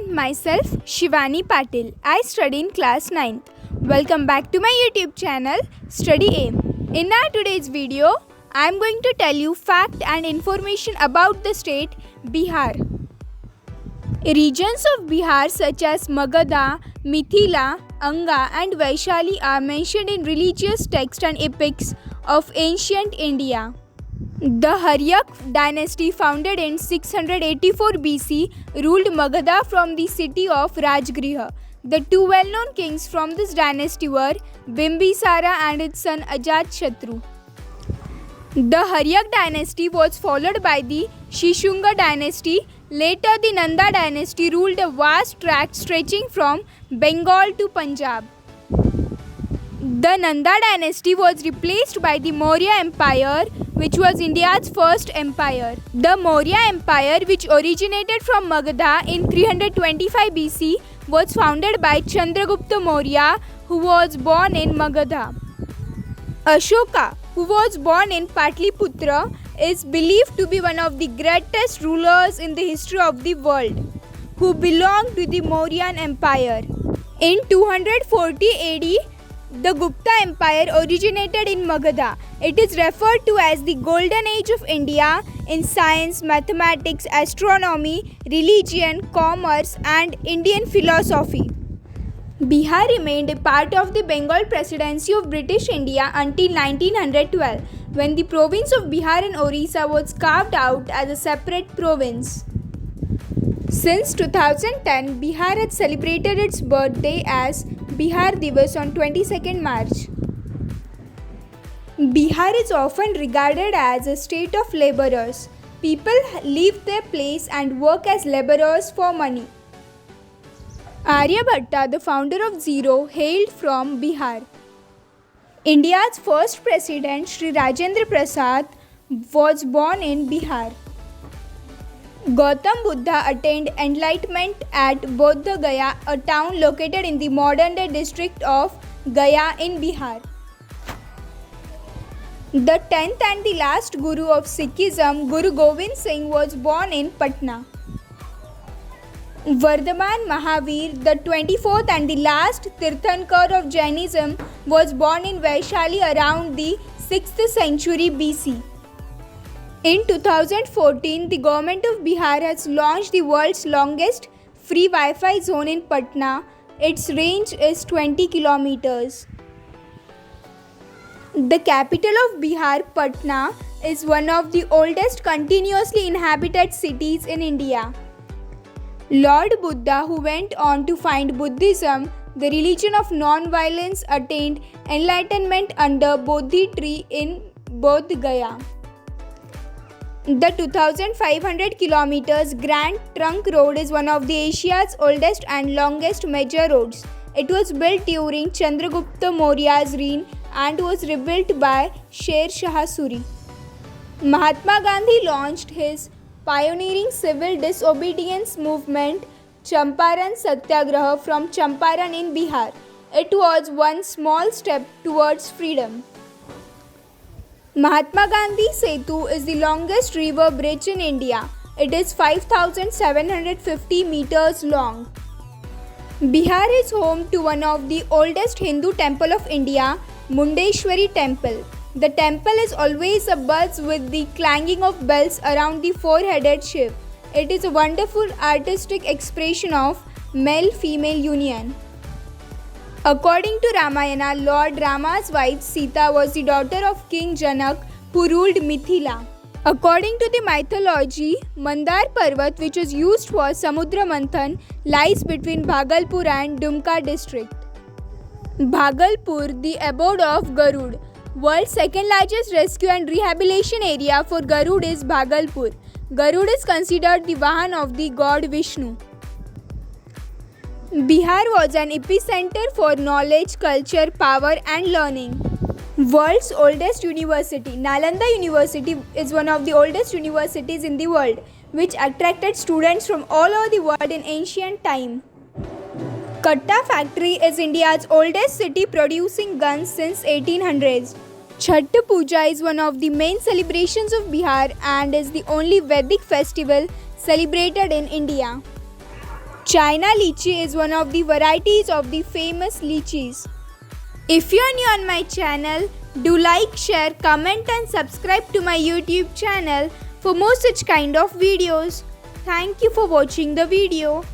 everyone, myself Shivani Patil. I study in class 9th. Welcome back to my YouTube channel Study Aim. In our today's video, I am going to tell you fact and information about the state Bihar. Regions of Bihar such as Magadha, Mithila, Anga and Vaishali are mentioned in religious texts and epics of ancient India. The Haryak dynasty, founded in 684 BC, ruled Magadha from the city of Rajgriha. The two well-known kings from this dynasty were Bimbisara and its son Ajatashatru. The Haryak dynasty was followed by the Shishunga dynasty. Later, the Nanda dynasty ruled a vast tract stretching from Bengal to Punjab. The Nanda dynasty was replaced by the Maurya Empire, which was India's first empire. The Maurya Empire, which originated from Magadha in 325 BC, was founded by Chandragupta Maurya, who was born in Magadha. Ashoka, who was born in Patliputra, is believed to be one of the greatest rulers in the history of the world, who belonged to the Mauryan Empire. In 240 AD, the Gupta Empire originated in Magadha. It is referred to as the Golden Age of India in science, mathematics, astronomy, religion, commerce, and Indian philosophy. Bihar remained a part of the Bengal Presidency of British India until 1912, when the province of Bihar and Orissa was carved out as a separate province. Since 2010, Bihar has celebrated its birthday as Bihar Divas on 22nd March. Bihar is often regarded as a state of laborers. People leave their place and work as laborers for money. Aryabhatta, the founder of Zero, hailed from Bihar. India's first president, Sri Rajendra Prasad, was born in Bihar. Gautam Buddha attained enlightenment at Bodh Gaya, a town located in the modern-day district of Gaya in Bihar. The 10th and the last Guru of Sikhism, Guru Gobind Singh, was born in Patna. Vardhaman Mahavir, the 24th and the last Tirthankar of Jainism, was born in Vaishali around the 6th century BC. In 2014, the government of Bihar has launched the world's longest free Wi-Fi zone in Patna. Its range is 20 kilometers. The capital of Bihar, Patna, is one of the oldest continuously inhabited cities in India. Lord Buddha, who went on to find Buddhism, the religion of non-violence, attained enlightenment under Bodhi tree in Bodh Gaya. The 2,500 kilometers Grand Trunk Road is one of the Asia's oldest and longest major roads. It was built during Chandragupta Maurya's reign and was rebuilt by Sher Shah Suri. Mahatma Gandhi launched his pioneering civil disobedience movement, Champaran Satyagraha, from Champaran in Bihar. It was one small step towards freedom. Mahatma Gandhi Setu is the longest river bridge in India. It is 5,750 meters long. Bihar is home to one of the oldest Hindu temple of India, Mundeshwari Temple. The temple is always abuzz with the clanging of bells around the four-headed Shiv. It is a wonderful artistic expression of male-female union. According to Ramayana, Lord Rama's wife Sita was the daughter of King Janak, who ruled Mithila. According to the mythology, Mandar Parvat, which is used for Samudra Manthan, lies between Bhagalpur and Dumka district. Bhagalpur, the abode of Garud. World's second largest rescue and rehabilitation area for Garud is Bhagalpur. Garud is considered the Vahan of the god Vishnu. Bihar was an epicenter for knowledge, culture, power and learning. World's oldest university, Nalanda University, is one of the oldest universities in the world, which attracted students from all over the world in ancient time. Katta factory is India's oldest city, producing guns since 1800s. Chhath Puja is one of the main celebrations of Bihar and is the only Vedic festival celebrated in India. China lychee is one of the varieties of the famous lychees. If you are new on my channel, do like, share, comment and subscribe to my YouTube channel for more such kind of videos. Thank you for watching the video.